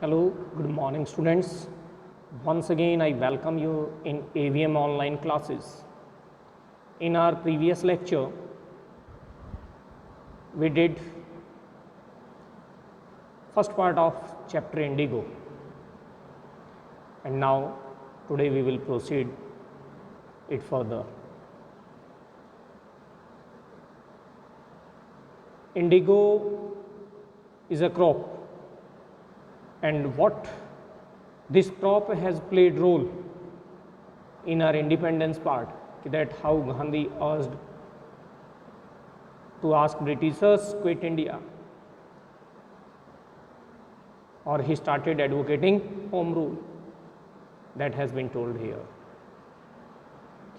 Hello, good morning students. Once again I welcome you in AVM online classes. In our previous lecture, we did first part of chapter Indigo, and now today we will proceed it further. Indigo is a crop, and what this crop has played role in our independence part, that how Gandhi urged to ask Britishers quit India, or he started advocating home rule. That has been told here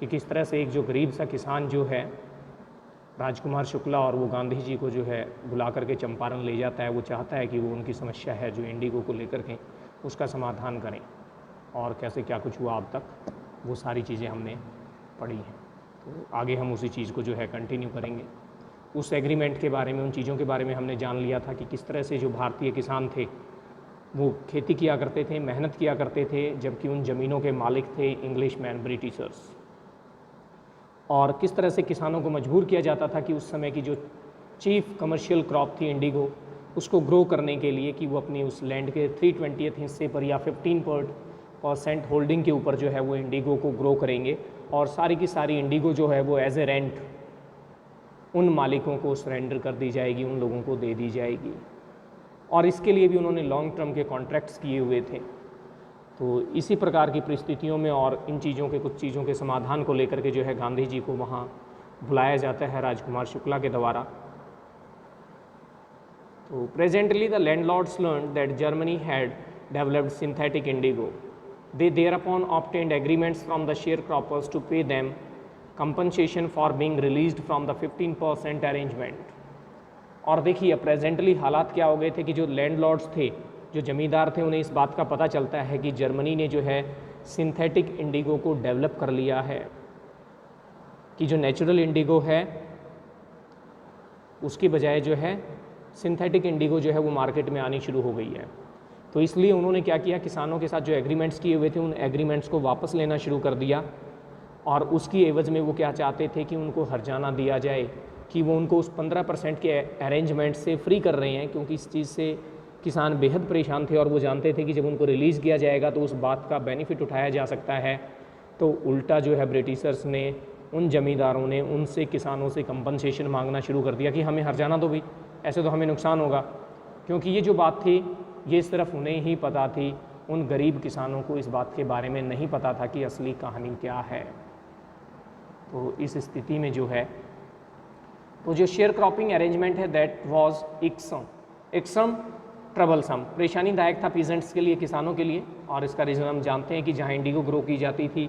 कि किस तरह से एक जो गरीब सा किसान जो है राजकुमार शुक्ला, और वो गांधी जी को जो है बुला करके चंपारण ले जाता है। वो चाहता है कि वो उनकी समस्या है जो इंडिगो को लेकर के उसका समाधान करें, और कैसे क्या कुछ हुआ अब तक, वो सारी चीज़ें हमने पढ़ी हैं। तो आगे हम उसी चीज़ को जो है कंटिन्यू करेंगे। उस एग्रीमेंट के बारे में, उन चीज़ों के बारे में हमने जान लिया था कि किस तरह से जो भारतीय किसान थे वो खेती किया करते थे, मेहनत किया करते थे, जबकि उन ज़मीनों के मालिक थे इंग्लिश मैन, ब्रिटिशर्स। और किस तरह से किसानों को मजबूर किया जाता था कि उस समय की जो चीफ कमर्शियल क्रॉप थी इंडिगो, उसको ग्रो करने के लिए कि वो अपनी उस लैंड के 3/20 हिस्से पर या 15% होल्डिंग के ऊपर जो है वो इंडिगो को ग्रो करेंगे, और सारी की सारी इंडिगो जो है वो एज ए रेंट उन मालिकों को सरेंडर कर दी जाएगी, उन लोगों को दे दी जाएगी। और इसके लिए भी उन्होंने लॉन्ग टर्म के कॉन्ट्रैक्ट्स किए हुए थे। तो इसी प्रकार की परिस्थितियों में और इन चीज़ों के कुछ चीज़ों के समाधान को लेकर के जो है गांधी जी को वहाँ बुलाया जाता है राजकुमार शुक्ला के द्वारा। तो presently the landlords learned that Germany had developed synthetic Indigo. They thereupon obtained agreements from the sharecroppers to pay them compensation for being released from the 15% arrangement। और देखिए प्रेजेंटली हालात क्या हो गए थे कि जो लैंडलॉर्ड्स थे, जो ज़मींदार थे, उन्हें इस बात का पता चलता है कि जर्मनी ने जो है सिंथेटिक इंडिगो को डेवलप कर लिया है, कि जो नेचुरल इंडिगो है उसकी बजाय जो है सिंथेटिक इंडिगो जो है वो मार्केट में आनी शुरू हो गई है। तो इसलिए उन्होंने क्या किया, किसानों के साथ जो एग्रीमेंट्स किए हुए थे उन एग्रीमेंट्स को वापस लेना शुरू कर दिया, और उसकी एवज़ में वो क्या चाहते थे कि उनको हर्जाना दिया जाए, कि वो उनको उस 15% के अरेंजमेंट से फ्री कर रहे हैं, क्योंकि इस चीज़ से किसान बेहद परेशान थे और वो जानते थे कि जब उनको रिलीज़ किया जाएगा तो उस बात का बेनिफिट उठाया जा सकता है। तो उल्टा जो है ब्रिटिशर्स ने, उन ज़मींदारों ने उनसे, किसानों से कंपनसेशन मांगना शुरू कर दिया कि हमें हर्जाना दो भाई, ऐसे तो हमें नुकसान होगा। क्योंकि ये जो बात थी ये सिर्फ उन्हें ही पता थी, उन गरीब किसानों को इस बात के बारे में नहीं पता था कि असली कहानी क्या है। तो इस स्थिति में जो है तो जो शेयर क्रॉपिंग अरेंजमेंट है दैट वाज एक्सम ट्रबलसम, परेशानीदायक था पीजेंट्स के लिए, किसानों के लिए। और इसका रीज़न हम जानते हैं कि जहाँ इंडिगो ग्रो की जाती थी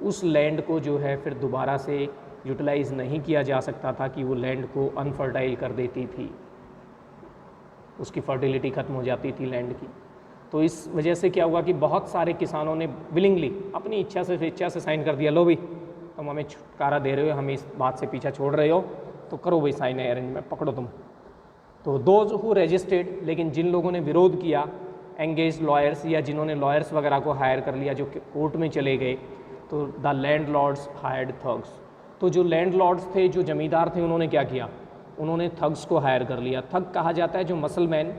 उस लैंड को जो है फिर दोबारा से यूटिलाइज़ नहीं किया जा सकता था, कि वो लैंड को अनफर्टाइल कर देती थी, उसकी फर्टिलिटी ख़त्म हो जाती थी लैंड की। तो इस वजह से क्या हुआ कि बहुत सारे किसानों ने विलिंगली अपनी इच्छा से साइन कर दिया, लो भाई तुम हमें छुटकारा दे रहे हो, हमें इस बात से पीछा छोड़ रहे हो, तो करो भाई साइन अरेंजमेंट, पकड़ो तुम। तो दोज हु रजिस्टर्ड, लेकिन जिन लोगों ने विरोध किया, एंगेज लॉयर्स, या जिन्होंने लॉयर्स वगैरह को हायर कर लिया, जो कोर्ट में चले गए, तो the landlords hired thugs. तो जो लैंड लॉर्ड्स थे, जो ज़मींदार थे, उन्होंने क्या किया, उन्होंने थग्स को हायर कर लिया। थग कहा जाता है जो मसल मैन,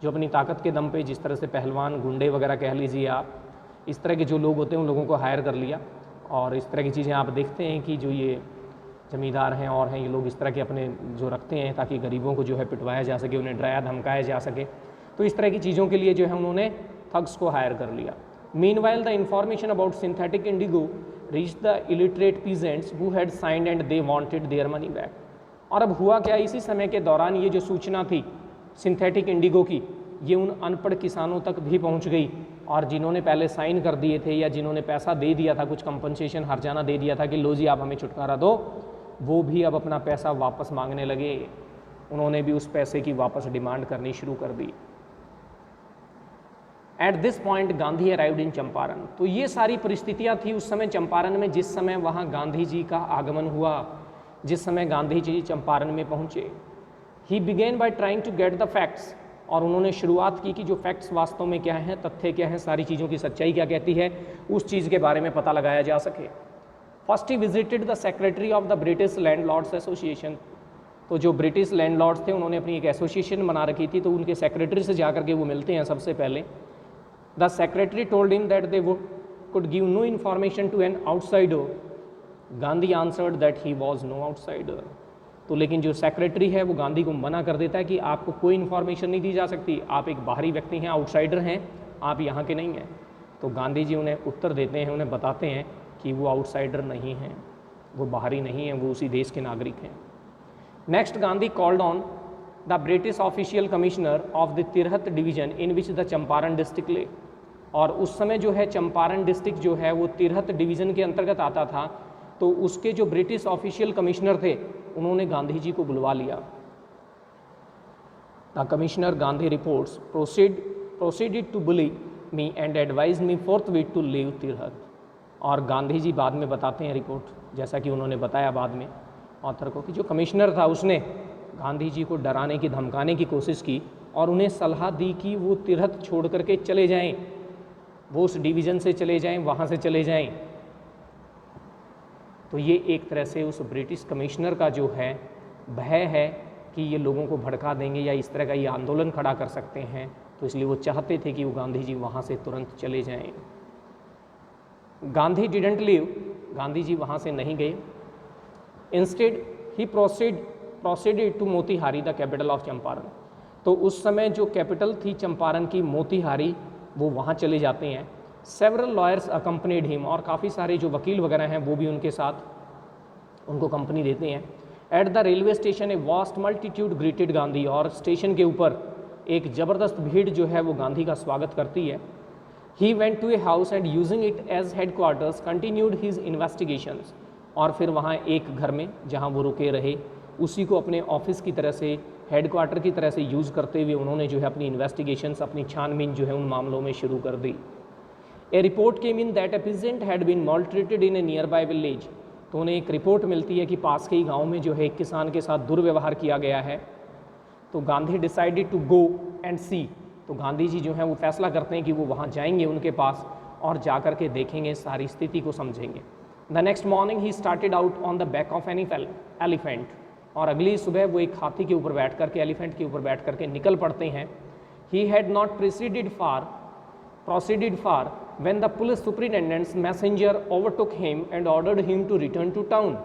जो अपनी ताकत के दम पे, जिस तरह से पहलवान, गुंडे वगैरह कह लीजिए आप, इस तरह के जो लोग होते हैं उन लोगों को हायर कर लिया। और इस तरह की चीज़ें आप देखते हैं कि जो ये ज़मींदार हैं और हैं, ये लोग इस तरह के अपने जो रखते हैं ताकि गरीबों को जो है पिटवाया जा सके, उन्हें डराया धमकाया जा सके। तो इस तरह की चीज़ों के लिए जो है उन्होंने थग्स को हायर कर लिया। Meanwhile the information about synthetic Indigo reach the illiterate peasants who had signed and they wanted their money back. और अब हुआ क्या, इसी समय के दौरान ये जो सूचना थी सिंथेटिक इंडिगो की, ये उन अनपढ़ किसानों तक भी पहुंच गई, और जिन्होंने पहले साइन कर दिए थे या जिन्होंने पैसा दे दिया था, कुछ कंपनसेशन हर्जाना दे दिया था कि लो जी आप हमें छुटकारा दो, वो भी अब अपना पैसा वापस मांगने लगे। उन्होंने भी उस पैसे की वापस डिमांड करनी शुरू कर दी। At this point Gandhi arrived in Champaran. तो ये सारी परिस्थितियां थी उस समय चंपारण में, जिस समय वहाँ गांधी जी का आगमन हुआ, जिस समय गांधी जी चंपारण में पहुँचे। He began by trying to get the facts. और उन्होंने शुरुआत की कि जो फैक्ट्स वास्तव में क्या हैं, तथ्य क्या हैं, सारी चीज़ों की सच्चाई क्या कहती है, उस चीज़ के बारे में पता लगाया जा सके। First he visited the secretary of the British landlords association. तो जो ब्रिटिश लैंडलॉर्ड्स थे उन्होंने अपनी एक एसोसिएशन बना रखी थी, तो उनके सेक्रेटरी से जाकर के वो मिलते हैं सबसे पहले। The secretary told him that they could give no information to an outsider. Gandhi answered that he was no outsider. तो लेकिन जो सेक्रेटरी है वो गांधी को मना कर देता है कि आपको कोई इन्फॉर्मेशन नहीं दी जा सकती, आप एक बाहरी व्यक्ति हैं, आउटसाइडर हैं, आप यहाँ के नहीं हैं। तो गांधी जी उन्हें उत्तर देते हैं, उन्हें बताते हैं कि वो आउटसाइडर नहीं हैं, वो बाहरी नहीं हैं, वो उसी देश के नागरिक हैं। Next, Gandhi called on the British official commissioner of the Tirhut division in which the Champaran district ले। और उस समय जो है चंपारण डिस्ट्रिक्ट जो है वो तिरहत डिवीज़न के अंतर्गत आता था, तो उसके जो ब्रिटिश ऑफिशियल कमिश्नर थे उन्होंने गांधी जी को बुलवा लिया। The commissioner Gandhi reports proceeded to bully me and advise me forthwith to leave Tirhut. और गांधी जी बाद में बताते हैं रिपोर्ट, जैसा कि उन्होंने बताया बाद में ऑथर को, कि जो कमिश्नर था उसने गांधी जी को डराने की धमकाने की कोशिश की और उन्हें सलाह दी कि वो तिरहत छोड़ करके चले जाएं, वो उस डिवीज़न से चले जाएं, वहाँ से चले जाएं। तो ये एक तरह से उस ब्रिटिश कमिश्नर का जो है भय है कि ये लोगों को भड़का देंगे या इस तरह का ये आंदोलन खड़ा कर सकते हैं, तो इसलिए वो चाहते थे कि वो गांधी जी वहाँ से तुरंत चले जाएं। गांधी डिडंट लीव, गांधी जी वहाँ से नहीं गए। Instead he proceeded to Motihari the capital of Champaran. तो उस समय जो कैपिटल थी चंपारण की, मोतीहारी, वो वहाँ चले जाते हैं। सेवरल लॉयर्स अकम्पनीड हिम, और काफ़ी सारे जो वकील वगैरह हैं वो भी उनके साथ उनको कंपनी देते हैं। At the railway station a vast multitude greeted Gandhi, और स्टेशन के ऊपर एक ज़बरदस्त भीड़ जो है वो गांधी का स्वागत करती है। He went to a house and using it as headquarters continued his investigations, और फिर वहाँ एक घर में जहाँ वो रुके रहे उसी को अपने ऑफिस की तरह से, हेड क्वार्टर की तरह से यूज़ करते हुए उन्होंने जो है अपनी इन्वेस्टिगेशंस, अपनी छानबीन जो है उन मामलों में शुरू कर दी। A report came in that a peasant had been maltreated in a nearby village. तो उन्हें एक रिपोर्ट मिलती है कि पास के ही गाँव में जो है एक किसान के साथ दुर्व्यवहार किया गया है। तो Gandhi decided to go and see. तो गांधी जी जो हैं वो फैसला करते हैं कि वो वहाँ जाएंगे उनके पास और जा कर के देखेंगे, सारी स्थिति को समझेंगे। The next morning he started out on the back of an elephant, और अगली सुबह वो एक हाथी के ऊपर बैठ करके, एलिफेंट के ऊपर बैठ करके निकल पड़ते हैं। He had not proceeded far when the police superintendent's messenger overtook him and ordered him to return to town।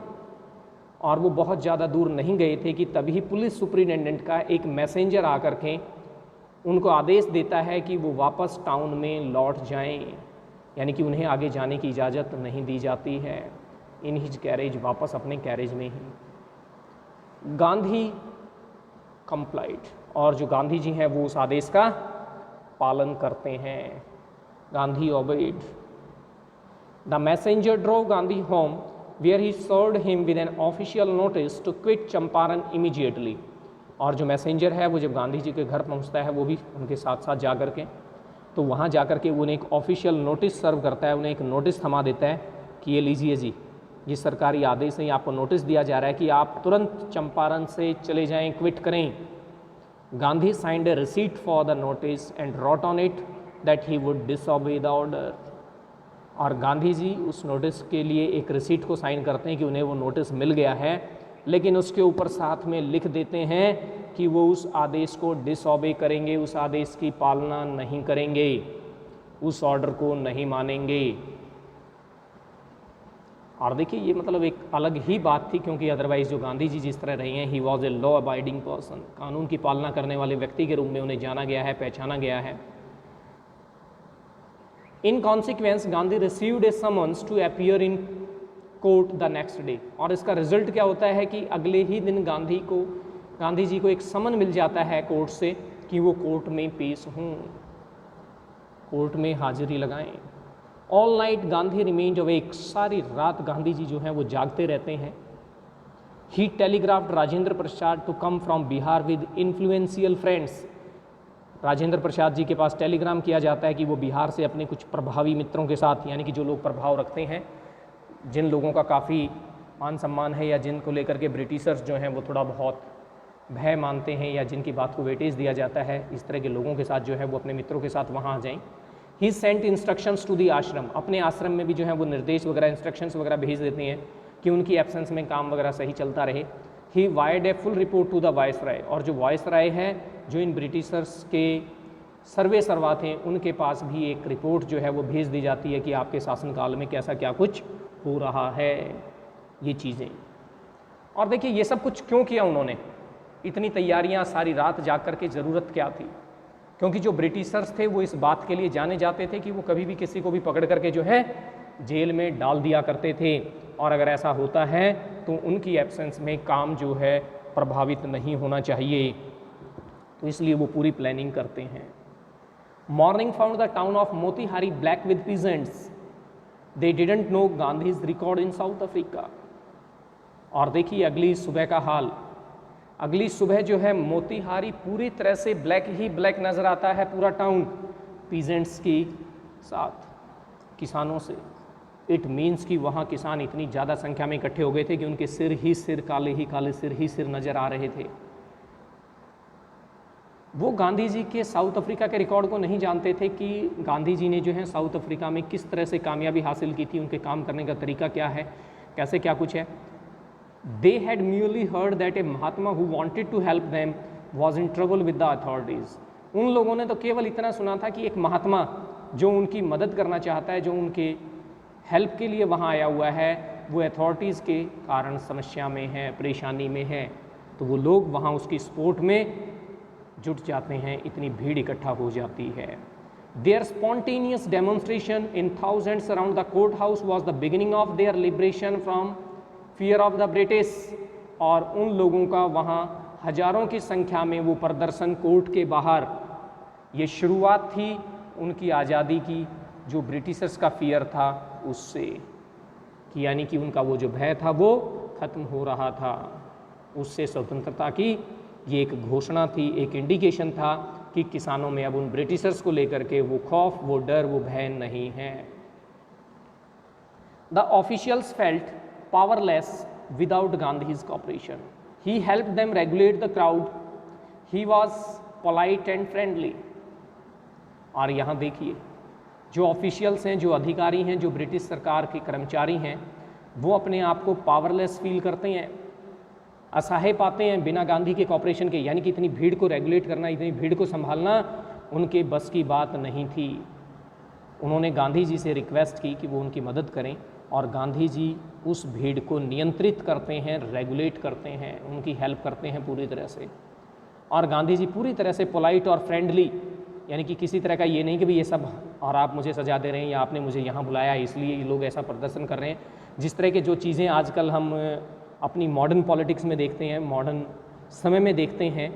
और वो बहुत ज़्यादा दूर नहीं गए थे कि तभी पुलिस सुपरिटेंडेंट का एक मैसेंजर आकर के उनको आदेश देता है कि वो वापस टाउन में लौट जाएं, यानी कि उन्हें आगे जाने की इजाज़त नहीं दी जाती है। इन हिज कैरेज, वापस अपने कैरेज में ही। गांधी कंप्लाइड, और जो गांधी जी हैं वो उस आदेश का पालन करते हैं। Gandhi obeyed. The messenger drove Gandhi home where he served him with an official notice to quit Champaran immediately. और जो मैसेंजर है वो जब गांधी जी के घर पहुंचता है, वो भी उनके साथ साथ जा कर के, तो वहाँ जा कर के वो उन्हें एक ऑफिशियल नोटिस सर्व करता है, उन्हें एक नोटिस थमा देता है कि ये लीजिए जी, ये सरकारी आदेश से आपको नोटिस दिया जा रहा है कि आप तुरंत चंपारण से चले जाएं, क्विट करें। Gandhi signed a receipt for the notice and wrote on it that he would disobey the order. और गांधी जी उस नोटिस के लिए एक रिसीट को साइन करते हैं कि उन्हें वो नोटिस मिल गया है, लेकिन उसके ऊपर साथ में लिख देते हैं कि वो उस आदेश को डिसओबे करेंगे, उस आदेश की पालना नहीं करेंगे, उस ऑर्डर को नहीं मानेंगे। और देखिए ये मतलब एक अलग ही बात थी, क्योंकि अदरवाइज जो गांधी जी जिस तरह रहे हैं, he was a law abiding person, कानून की पालना करने वाले व्यक्ति के रूप में उन्हें जाना गया है, पहचाना गया है। In consequence Gandhi received a summons to appear in court the next day. और इसका रिजल्ट क्या होता है कि अगले ही दिन गांधी जी को एक समन मिल जाता है कोर्ट से कि वो कोर्ट में पेश हों, कोर्ट में हाजिरी लगाएं। All night Gandhi remained awake, सारी रात गांधी जी जो हैं वो जागते रहते हैं। He telegraphed Rajendra Prasad to come from Bihar with influential friends. Rajendra Prasad ji के पास टेलीग्राम किया जाता है कि वो बिहार से अपने कुछ प्रभावी मित्रों के साथ, यानी कि जो लोग प्रभाव रखते हैं, जिन लोगों का काफ़ी मान सम्मान है या जिनको लेकर के ब्रिटिशर्स जो हैं वो थोड़ा बहुत भय मानते हैं या जिनकी बात को वेटेज दिया जाता है, इस तरह के लोगों के साथ जो है वो अपने मित्रों के साथ वहाँ आ जाएं। ही सेंट इंस्ट्रक्शंस टू दी आश्रम, अपने आश्रम में भी जो है वो निर्देश वगैरह इंस्ट्रक्शंस वगैरह भेज देते हैं कि उनकी एब्सेंस में काम वगैरह सही चलता रहे। He wired a full report to the viceroy, और जो वायसराय है, जो इन ब्रिटिशर्स के सर्वे सर्वा थे, उनके पास भी एक रिपोर्ट जो है वो भेज दी जाती है कि आपके शासनकाल में कैसा क्या कुछ हो रहा है, ये चीज़ें। और देखिए ये सब कुछ क्यों किया उन्होंने, इतनी तैयारियां सारी रात जाग कर के ज़रूरत क्या थी? क्योंकि जो ब्रिटिशर्स थे वो इस बात के लिए जाने जाते थे कि वो कभी भी किसी को भी पकड़ करके जो है जेल में डाल दिया करते थे, और अगर ऐसा होता है तो उनकी एब्सेंस में काम जो है प्रभावित नहीं होना चाहिए, तो इसलिए वो पूरी प्लानिंग करते हैं। Morning found the town of Motihari black with peasants, they didn't know Gandhi's record in south Africa. और देखिए अगली सुबह का हाल, अगली सुबह जो है मोतीहारी पूरी तरह से ब्लैक ही ब्लैक नज़र आता है, पूरा टाउन पीजेंट्स के साथ, किसानों से। इट मीन्स कि वहाँ किसान इतनी ज़्यादा संख्या में इकट्ठे हो गए थे कि उनके सिर ही सिर, काले ही काले सिर ही सिर नज़र आ रहे थे। वो गांधी जी के साउथ अफ्रीका के रिकॉर्ड को नहीं जानते थे कि गांधी जी ने जो है साउथ अफ्रीका में किस तरह से कामयाबी हासिल की थी, उनके काम करने का तरीका क्या है, कैसे क्या कुछ है। They had merely heard that a Mahatma who wanted to help them was in trouble with the authorities. उन लोगों ने तो केवल इतना सुना था कि एक महात्मा जो उनकी मदद करना चाहता है, जो उनके हेल्प के लिए वहाँ आया हुआ है, वो अथॉरिटीज़ के कारण समस्या में है, परेशानी में है, तो वो लोग वहाँ उसकी सपोर्ट में जुट जाते हैं, इतनी भीड़ इकट्ठा हो जाती है। Their spontaneous demonstration in thousands around the courthouse was the beginning of their liberation from fear of the British। और उन लोगों का वहाँ हजारों की संख्या में वो प्रदर्शन कोर्ट के बाहर, ये शुरुआत थी उनकी आज़ादी की, जो ब्रिटिशर्स का फियर था उससे, कि यानी कि उनका वो जो भय था वो ख़त्म हो रहा था, उससे स्वतंत्रता की ये एक घोषणा थी, एक इंडिकेशन था कि किसानों में अब उन ब्रिटिशर्स को लेकर के वो खौफ, वो डर, वो भय नहीं है। The officials felt powerless without Gandhi's cooperation. He helped them regulate the crowd. He was polite and friendly. और यहाँ देखिए जो ऑफिशियल्स हैं, जो अधिकारी हैं, जो ब्रिटिश सरकार के कर्मचारी हैं, वो अपने आप को पावरलेस फील करते हैं, असहाय पाते हैं बिना गांधी के कॉपरेशन के, यानी कि इतनी भीड़ को रेगुलेट करना, इतनी भीड़ को संभालना उनके बस की बात नहीं थी। उन्होंने गांधी जी से रिक्वेस्ट की कि वो उनकी मदद करें, और गांधी जी उस भीड़ को नियंत्रित करते हैं, रेगुलेट करते हैं, उनकी हेल्प करते हैं पूरी तरह से। और गांधी जी पूरी तरह से पोलाइट और फ्रेंडली, यानी कि किसी तरह का ये नहीं कि भाई ये सब और आप मुझे सजा दे रहे हैं या आपने मुझे यहाँ बुलाया इसलिए ये लोग ऐसा प्रदर्शन कर रहे हैं। जिस तरह के जो चीज़ें आजकल हम अपनी मॉडर्न पॉलिटिक्स में देखते हैं, मॉडर्न समय में देखते हैं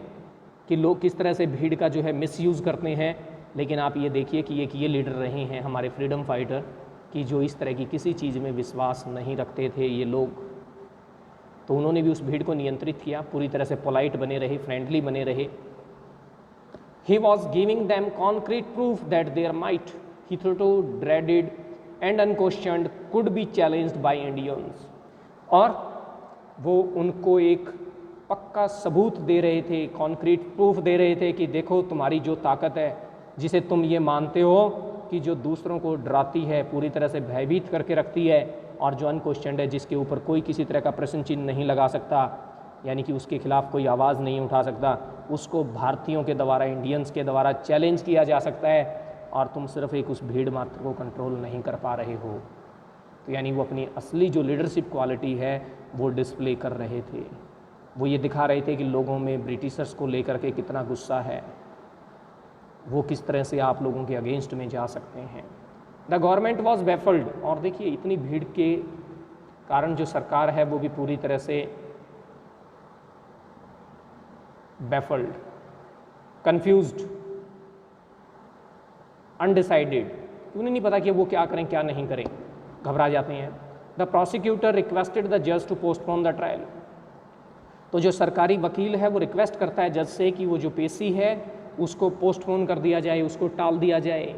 कि लोग किस तरह से भीड़ का जो है मिसयूज़ करते हैं, लेकिन आप ये देखिए कि ये लीडर रहे हैं हमारे फ्रीडम फाइटर कि जो इस तरह की किसी चीज़ में विश्वास नहीं रखते थे ये लोग, तो उन्होंने भी उस भीड़ को नियंत्रित किया, पूरी तरह से पोलाइट बने रहे, फ्रेंडली बने रहे। He was giving them concrete proof that their might, hitherto dreaded and unquestioned, could be challenged by Indians। और वो उनको एक पक्का सबूत दे रहे थे, कॉन्क्रीट प्रूफ दे रहे थे कि देखो तुम्हारी जो ताकत है, जिसे तुम ये मानते हो कि जो दूसरों को डराती है, पूरी तरह से भयभीत करके रखती है, और जो अनक्वेश्चनड है, जिसके ऊपर कोई किसी तरह का प्रश्न चिन्ह नहीं लगा सकता, यानी कि उसके खिलाफ कोई आवाज़ नहीं उठा सकता, उसको भारतीयों के द्वारा, इंडियंस के द्वारा चैलेंज किया जा सकता है, और तुम सिर्फ एक उस भीड़ मात्र को कंट्रोल नहीं कर पा रहे हो। तो यानी वो अपनी असली जो लीडरशिप क्वालिटी है वो डिस्प्ले कर रहे थे। वो ये दिखा रहे थे कि लोगों में ब्रिटिशर्स को लेकर के कितना गुस्सा है, वो किस तरह से आप लोगों के अगेंस्ट में जा सकते हैं। द गवर्नमेंट वॉज बैफल्ड, और देखिए इतनी भीड़ के कारण जो सरकार है वो भी पूरी तरह से बैफल्ड, कंफ्यूज्ड, अनडिसाइडेड, उन्हें नहीं पता कि वो क्या करें क्या नहीं करें, घबरा जाते हैं। द प्रोसिक्यूटर रिक्वेस्टेड द जज टू पोस्टपोन द ट्रायल। तो जो सरकारी वकील है वो रिक्वेस्ट करता है जज से कि वो जो पेशी है उसको पोस्टपोन कर दिया जाए, उसको टाल दिया जाए।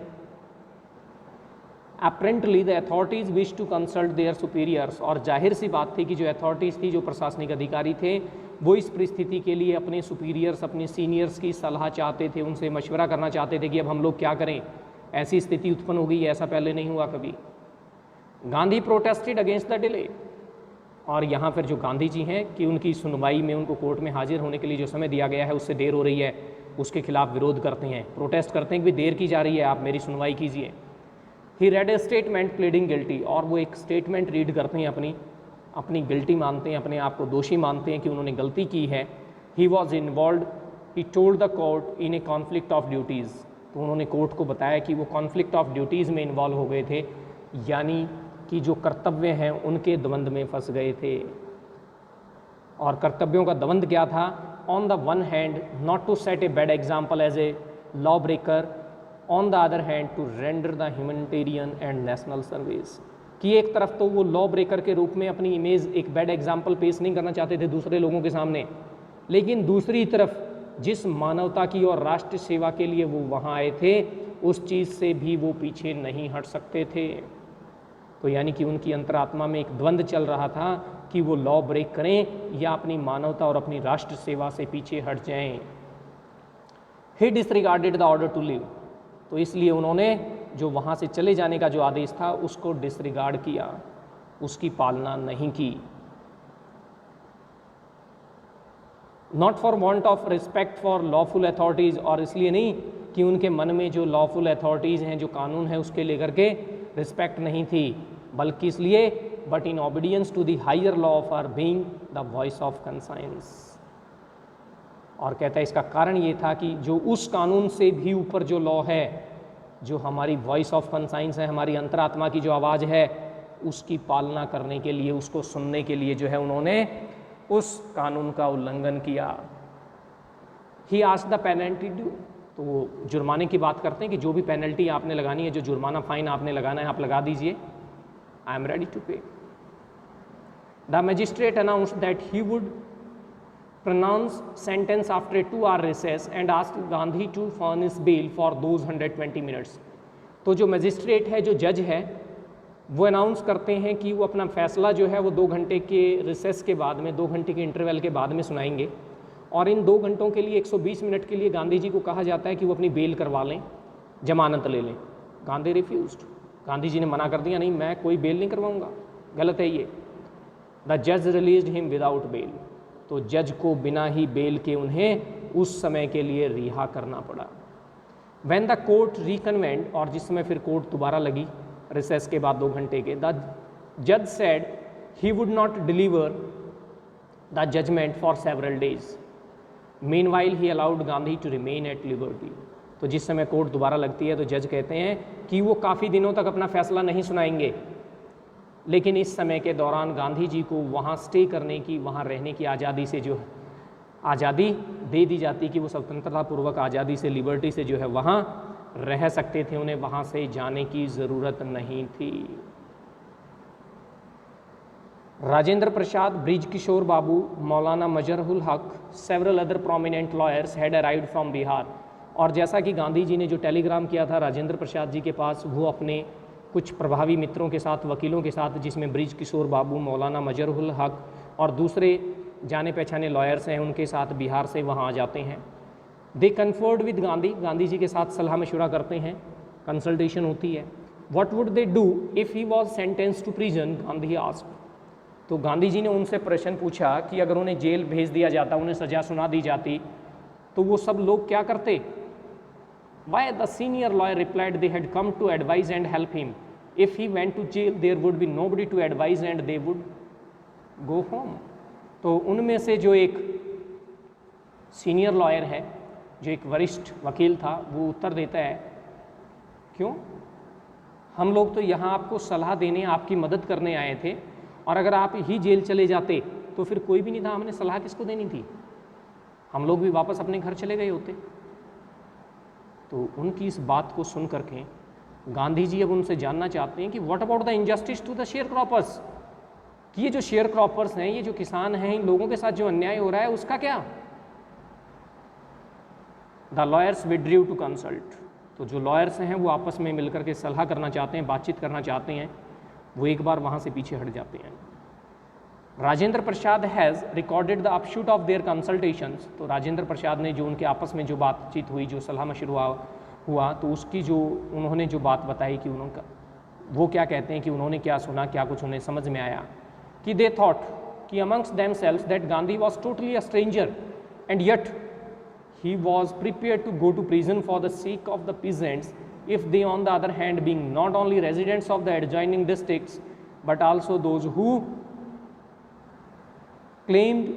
Apparently the authorities wish to consult their superiors, और जाहिर सी बात थी कि जो अथॉरिटीज़ थी, जो प्रशासनिक अधिकारी थे, वो इस परिस्थिति के लिए अपने सुपीरियर्स, अपने सीनियर्स की सलाह चाहते थे, उनसे मशवरा करना चाहते थे कि अब हम लोग क्या करें, ऐसी स्थिति उत्पन्न हो गई है, ऐसा पहले नहीं हुआ कभी। Gandhi protested against the delay, और यहाँ फिर जो गांधी जी हैं कि उनकी सुनवाई में उनको कोर्ट में हाजिर होने के लिए जो समय दिया गया है उससे देर हो रही है, उसके खिलाफ विरोध करते हैं, प्रोटेस्ट करते हैं कि देर की जा रही है, आप मेरी सुनवाई कीजिए। He read a statement pleading guilty, और वो एक स्टेटमेंट रीड करते हैं, अपनी गिल्टी मानते हैं, अपने आप को दोषी मानते हैं कि उन्होंने गलती की है। He was involve, he told the court in A conflict of duties, तो उन्होंने कोर्ट को बताया कि वो कॉन्फ्लिक्ट ऑफ ड्यूटीज़ में इन्वॉल्व हो गए थे, यानी कि जो कर्तव्य हैं उनके द्वंद्व में फंस गए थे। और कर्तव्यों का द्वंद्व क्या था? On the one hand not to set a bad example as a lawbreaker, on the other hand to render the humanitarian and national service, कि एक तरफ तो वो लॉ ब्रेकर के रूप में अपनी इमेज, एक बैड एग्जाम्पल पेश नहीं करना चाहते थे दूसरे लोगों के सामने, लेकिन दूसरी तरफ जिस मानवता की और राष्ट्र सेवा के लिए वो वहाँ आए थे उस चीज़ से भी वो पीछे नहीं हट सकते थे। तो यानी कि उनकी अंतरात्मा में एक द्वंद्व चल रहा था कि वो लॉ ब्रेक करें या अपनी मानवता और अपनी राष्ट्र सेवा से पीछे हट जाएं। He disregarded the order to leave, तो इसलिए उन्होंने जो वहाँ से चले जाने का जो आदेश था उसको डिसरिगार्ड किया, उसकी पालना नहीं की। Not for want of respect for lawful authorities, और इसलिए नहीं कि उनके मन में जो लॉफुल अथॉरिटीज़ हैं, जो कानून है उसके लेकर के रिस्पेक्ट नहीं थी, बल्कि इसलिए but in obedience to the higher law of our being the voice of conscience. और कहता है इसका कारण ये था कि जो उस कानून से भी ऊपर जो लॉ है, जो हमारी वॉइस ऑफ कंसाइंस है, हमारी अंतरात्मा की जो आवाज़ है, उसकी पालना करने के लिए, उसको सुनने के लिए जो है उन्होंने उस कानून का उल्लंघन किया। He asked the penalty due, तो वो जुर्माने की बात करते हैं कि जो भी पेनल्टी आपने लगानी है, जो जुर्माना फाइन आपने लगाना है आप लगा दीजिए, आई एम रेडी टू पे। The magistrate announced that he would pronounce sentence after a 2-hour recess and asked Gandhi to furnish bail for those 120 minutes। तो जो मजिस्ट्रेट है, जो जज है, वो अनाउंस करते हैं कि वो अपना फैसला जो है वो 2 घंटे के रिसेस के बाद में, 2 घंटे के इंटरवल के बाद में सुनाएंगे, और इन 2 घंटों के लिए 120 मिनट के लिए गांधी जी को कहा जाता है कि वो अपनी बेल करवा लें, जमानत ले लें। गांधी रिफ्यूज्ड, गांधी जी ने मना कर दिया, नहीं मैं कोई बेल नहीं करवाऊंगा, गलत है ये। द जज रिलीज्ड हिम विदाउट बेल, तो जज को बिना ही बेल के उन्हें उस समय के लिए रिहा करना पड़ा। व्हेन द कोर्ट रिकन्वेंट, और जिस समय फिर कोर्ट दोबारा लगी रिसेस के बाद 2 घंटे के, द जज said he would not deliver the judgement for several days, meanwhile he allowed Gandhi to remain at liberty. तो जिस समय कोर्ट दोबारा लगती है तो जज कहते हैं कि वो काफ़ी दिनों तक अपना फैसला नहीं सुनाएंगे, लेकिन इस समय के दौरान गांधी जी को वहाँ स्टे करने की, वहाँ रहने की आज़ादी से जो आज़ादी दे दी जाती कि वो स्वतंत्रतापूर्वक आज़ादी से, लिबर्टी से जो है वहाँ रह सकते थे, उन्हें वहाँ से जाने की ज़रूरत नहीं थी। राजेंद्र प्रसाद, ब्रिज किशोर बाबू, मौलाना मजहरुल हक, several other prominent lawyers had arrived from Bihar. और जैसा कि गांधी जी ने जो टेलीग्राम किया था राजेंद्र प्रसाद जी के पास, वो अपने कुछ प्रभावी मित्रों के साथ, वकीलों के साथ, जिसमें ब्रिज किशोर बाबू, मौलाना मजहरुल हक और दूसरे जाने पहचाने लॉयर्स हैं, उनके साथ बिहार से वहाँ आ जाते हैं। They conferred with Gandhi, Gandhi ji के साथ सलाह मशवरा करते हैं, कंसल्टेशन होती है। What would they do if he was sentence to prison, Gandhi asked. तो गांधी जी ने उनसे प्रश्न पूछा कि अगर उन्हें जेल भेज दिया जाता, उन्हें सज़ा सुना दी जाती, तो वो सब लोग क्या करते? Why the senior lawyer replied they had come to advise and help him. If he went to jail, there would be nobody to advise and they would go home. तो उनमें से जो एक सीनियर लॉयर है, जो एक वरिष्ठ वकील था, वो उत्तर देता है, क्यों? हम लोग तो यहाँ आपको सलाह देने, आपकी मदद करने आए थे, और अगर आप ही जेल चले जाते तो फिर कोई भी नहीं था, हमने सलाह किसको देनी थी? हम लोग भी वापस अपने घर चले गए होते। तो उनकी इस बात को सुन करके गांधी जी अब उनसे जानना चाहते हैं कि what about the injustice to the sharecroppers, कि ये जो शेयर क्रॉपर्स हैं, ये जो किसान हैं, इन लोगों के साथ जो अन्याय हो रहा है उसका क्या? The lawyers withdrew to consult, तो जो लॉयर्स हैं वो आपस में मिलकर के सलाह करना चाहते हैं, बातचीत करना चाहते हैं, वो एक बार वहाँ से पीछे हट जाते हैं। Rajendra Prasad has recorded the upshot of their consultations. तो राजेंद्र प्रसाद ने जो उनके आपस में जो बातचीत हुई, जो सलाह मशवरा हुआ, तो उसकी जो उन्होंने जो बात बताई कि उन्होंने वो क्या कहते हैं कि उन्होंने क्या सुना, क्या कुछ उन्हें समझ में आया कि दे थॉट कि amongst themselves that Gandhi was totally a stranger and yet he was prepared to go to prison for the sake of the peasants if they on the other hand being not only residents of the adjoining districts but also those who claimed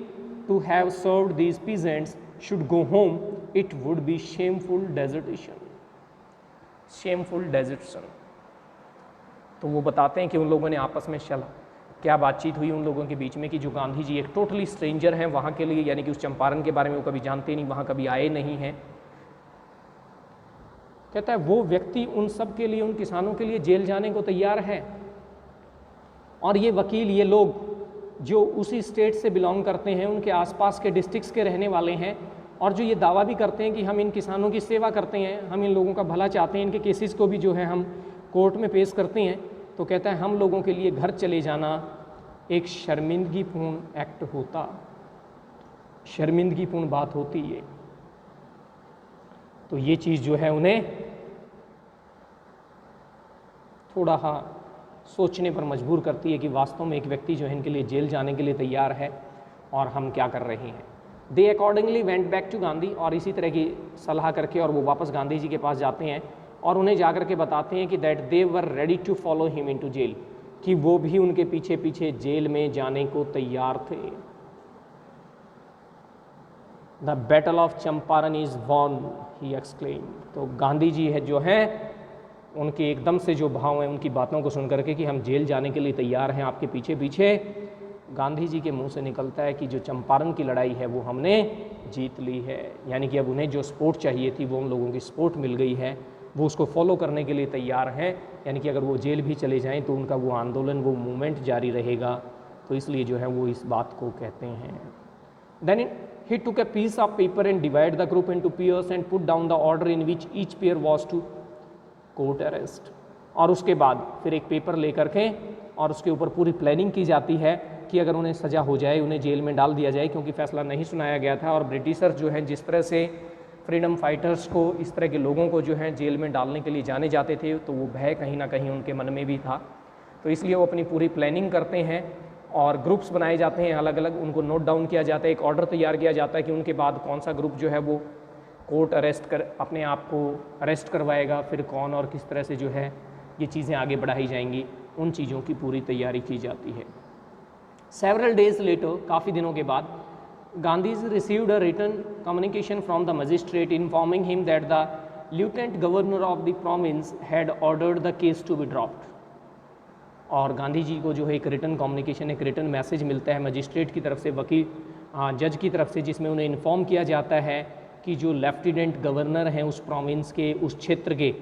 to have served these peasants should go home, it would be shameful desertion. Shameful desertion. तो वो बताते हैं कि उन लोगों ने आपस में क्या बातचीत हुई उन लोगों के बीच में कि जो गांधी जी एक टोटली स्ट्रेंजर हैं वहाँ के लिए, यानी कि उस चंपारण के बारे में वो कभी जानते नहीं, वहाँ कभी आए नहीं हैं। कहता है वो व्यक्ति उन सब के लिए, उन किसानों के लिए जेल जाने को तैयार है, और ये वकील, ये लोग जो उसी स्टेट से बिलोंग करते हैं, उनके आसपास के डिस्ट्रिक्ट्स के रहने वाले हैं, और जो ये दावा भी करते हैं कि हम इन किसानों की सेवा करते हैं, हम इन लोगों का भला चाहते हैं, इनके केसेस को भी जो है हम कोर्ट में पेश करते हैं, तो कहता है हम लोगों के लिए घर चले जाना एक शर्मिंदगीपूर्ण एक्ट होता, शर्मिंदगीपूर्ण बात होती है। तो ये चीज़ जो है उन्हें थोड़ा सोचने पर मजबूर करती है कि वास्तव में एक व्यक्ति जो है इनके लिए जेल जाने के लिए तैयार है और हम क्या कर रहे हैं। They accordingly went back to Gandhi, और इसी तरह की सलाह करके और वो वापस गांधी जी के पास जाते हैं और उन्हें जाकर के बताते हैं कि that they were ready to follow him into jail, कि वो भी उनके पीछे पीछे जेल में जाने को तैयार थे। The battle of Champaran is won, he exclaim. तो गांधी जी है जो हैं उनके एकदम से जो भाव हैं उनकी बातों को सुन करके कि हम जेल जाने के लिए तैयार हैं आपके पीछे पीछे, गांधी जी के मुंह से निकलता है कि जो चंपारण की लड़ाई है वो हमने जीत ली है। यानी कि अब उन्हें जो सपोर्ट चाहिए थी वो उन लोगों की सपोर्ट मिल गई है, वो उसको फॉलो करने के लिए तैयार हैं। यानी कि अगर वो जेल भी चले जाएं तो उनका वो आंदोलन, वो मूवमेंट जारी रहेगा। तो इसलिए जो है वो इस बात को कहते हैं। Then he took a piece of paper and divided the group into pairs and put down the order in which each pair was to court arrest। और उसके बाद फिर एक पेपर लेकर के और उसके ऊपर पूरी प्लानिंग की जाती है कि अगर उन्हें सज़ा हो जाए, उन्हें जेल में डाल दिया जाए, क्योंकि फैसला नहीं सुनाया गया था। और ब्रिटिशर्स जो हैं जिस तरह से फ्रीडम फाइटर्स को, इस तरह के लोगों को जो है जेल में डालने के लिए जाने जाते थे, तो वो भय कहीं ना कहीं उनके मन में भी था। तो इसलिए वो अपनी पूरी प्लानिंग करते हैं और ग्रुप्स बनाए जाते हैं अलग अलग, उनको नोट डाउन किया जाता है, एक ऑर्डर तैयार किया जाता है कि उनके बाद कौन सा ग्रुप जो है वो कोर्ट अरेस्ट कर अपने आप को अरेस्ट करवाएगा, फिर कौन और किस तरह से जो है ये चीज़ें आगे बढ़ाई जाएंगी, उन चीज़ों की पूरी तैयारी की जाती है। सेवरल डेज लेटर, काफ़ी दिनों के बाद, Gandhi's received a written communication from the magistrate informing him that the lieutenant governor of the province had ordered the case to be dropped. और गांधी जी को जो है एक रिटन कम्युनिकेशन, एक रिटन मैसेज मिलता है मजिस्ट्रेट की तरफ से, वकील जज की तरफ से, जिसमें उन्हें इन्फॉर्म किया जाता है कि जो लेफ्टिनेंट गवर्नर हैं उस प्रोविंस के, उस क्षेत्र के,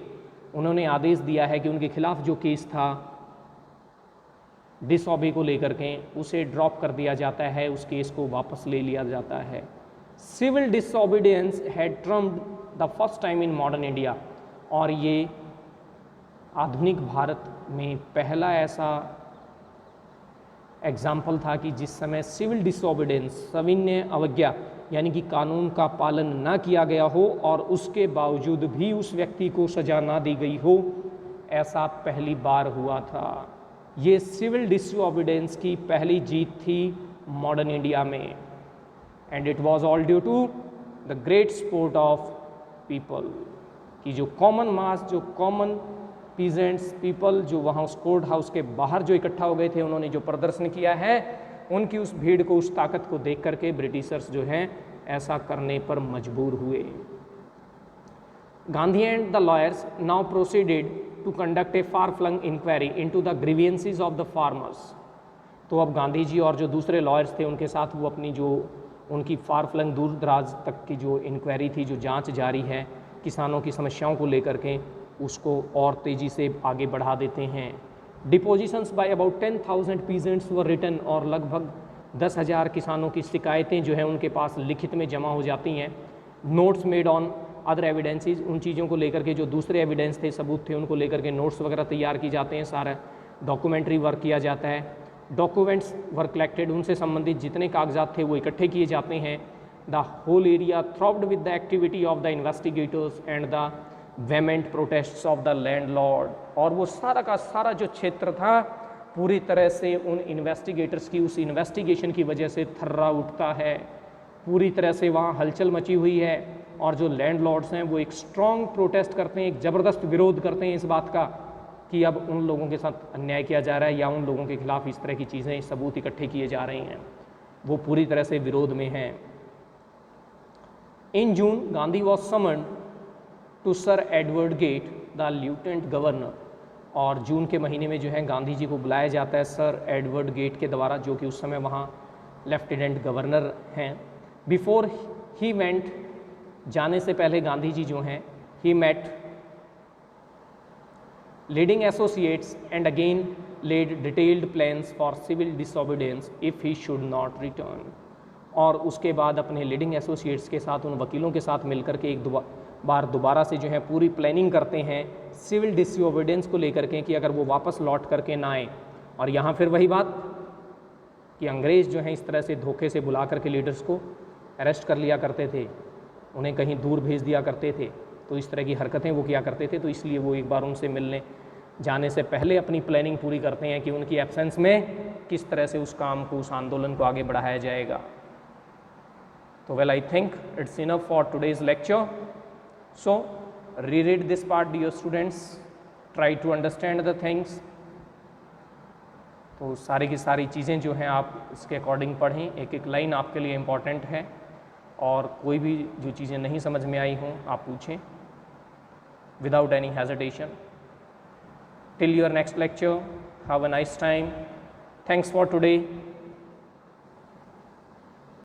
उन्होंने आदेश दिया है कि उनके खिलाफ जो केस था डिसऑबे को लेकर के, उसे ड्रॉप कर दिया जाता है, उस केस को वापस ले लिया जाता है। Civil disobedience had trumped the first time in modern India. और ये आधुनिक भारत में पहला ऐसा एग्जाम्पल था कि जिस समय सिविल डिसओबीडियंस, सविनय अवज्ञा, यानी कि कानून का पालन ना किया गया हो और उसके बावजूद भी उस व्यक्ति को सजा ना दी गई हो, ऐसा पहली बार हुआ था। ये सिविल डिसओबीडियंस की पहली जीत थी मॉडर्न इंडिया में। And it was all due to the great support of people, कि जो कॉमन मास, जो कॉमन पीजेंट्स पीपल जो वहाँ उस कोर्ट हाउस के बाहर जो इकट्ठा हो गए थे, उन्होंने जो प्रदर्शन किया है, उनकी उस भीड़ को, उस ताकत को देख करके ब्रिटिशर्स जो हैं ऐसा करने पर मजबूर हुए। Gandhi and the lawyers now proceeded to conduct a far flung inquiry into the grievances of the farmers. तो अब गांधी जी और जो दूसरे लॉयर्स थे उनके साथ वो अपनी जो उनकी फार फ्लंग, दूर दराज तक की जो इंक्वायरी थी, जो जांच जारी है किसानों की समस्याओं को लेकर के, उसको और तेज़ी से आगे बढ़ा देते हैं। Depositions by about 10,000 peasants were written, और लगभग 10,000 किसानों की शिकायतें जो हैं उनके पास लिखित में जमा हो जाती हैं। Notes made on other evidences, उन चीज़ों को लेकर के जो दूसरे एविडेंस थे, सबूत थे, उनको लेकर के नोट्स वगैरह तैयार की जाते हैं, सारा डॉक्यूमेंट्री वर्क किया जाता है। डॉक्यूमेंट्स वर कलेक्टेड, उनसे संबंधित जितने कागजात थे वो इकट्ठे किए जाते हैं। The whole area throbbed with the activity of the investigators and the vehement protests of the landlord, और वो सारा का सारा जो क्षेत्र था पूरी तरह से उन इन्वेस्टिगेटर्स की उस इन्वेस्टिगेशन की वजह से थर्रा उठता है, पूरी तरह से वहाँ हलचल मची हुई है। और जो लैंडलॉर्ड्स हैं वो एक स्ट्रॉन्ग प्रोटेस्ट करते हैं, एक ज़बरदस्त विरोध करते हैं इस बात का कि अब उन लोगों के साथ अन्याय किया जा रहा है या उन लोगों के खिलाफ इस तरह की चीज़ें, सबूत इकट्ठे किए जा रही हैं, वो पूरी तरह से विरोध में हैं। In June Gandhi was summoned to sir Edward Gait the lieutenant governor, और जून के महीने में जो है गांधी जी को बुलाया जाता है सर एडवर्ड गेट के द्वारा, जो कि उस समय वहाँ लेफ्टिनेंट गवर्नर हैं। बिफोर ही वेंट, जाने से पहले गांधी जी जो हैं, he met leading associates and again laid detailed plans for civil disobedience if he should not return, और उसके बाद अपने लीडिंग एसोसिएट्स के साथ, उन वकीलों के साथ मिलकर के एक बार दोबारा से जो है पूरी प्लानिंग करते हैं सिविल डिसोबीडियंस को लेकर के कि अगर वो वापस लौट करके ना आए। और यहाँ फिर वही बात कि अंग्रेज़ जो हैं इस तरह से धोखे से बुला करके लीडर्स को अरेस्ट कर लिया करते थे, उन्हें कहीं दूर भेज दिया करते थे, तो इस तरह की हरकतें वो किया करते थे। तो इसलिए वो एक बार उनसे मिलने जाने से पहले अपनी प्लानिंग पूरी करते हैं कि उनकी एब्सेंस में किस तरह से उस काम को, उस आंदोलन को आगे बढ़ाया जाएगा। तो well, I think it's enough for today's lecture. So read this part dear students, try to understand the things. तो सारी की सारी चीज़ें जो हैं आप इसके अकॉर्डिंग पढ़ें, एक एक लाइन आपके लिए इम्पॉर्टेंट है, और कोई भी जो चीज़ें नहीं समझ में आई हों आप पूछें without any hesitation. Till your next lecture, have a nice time, thanks for today.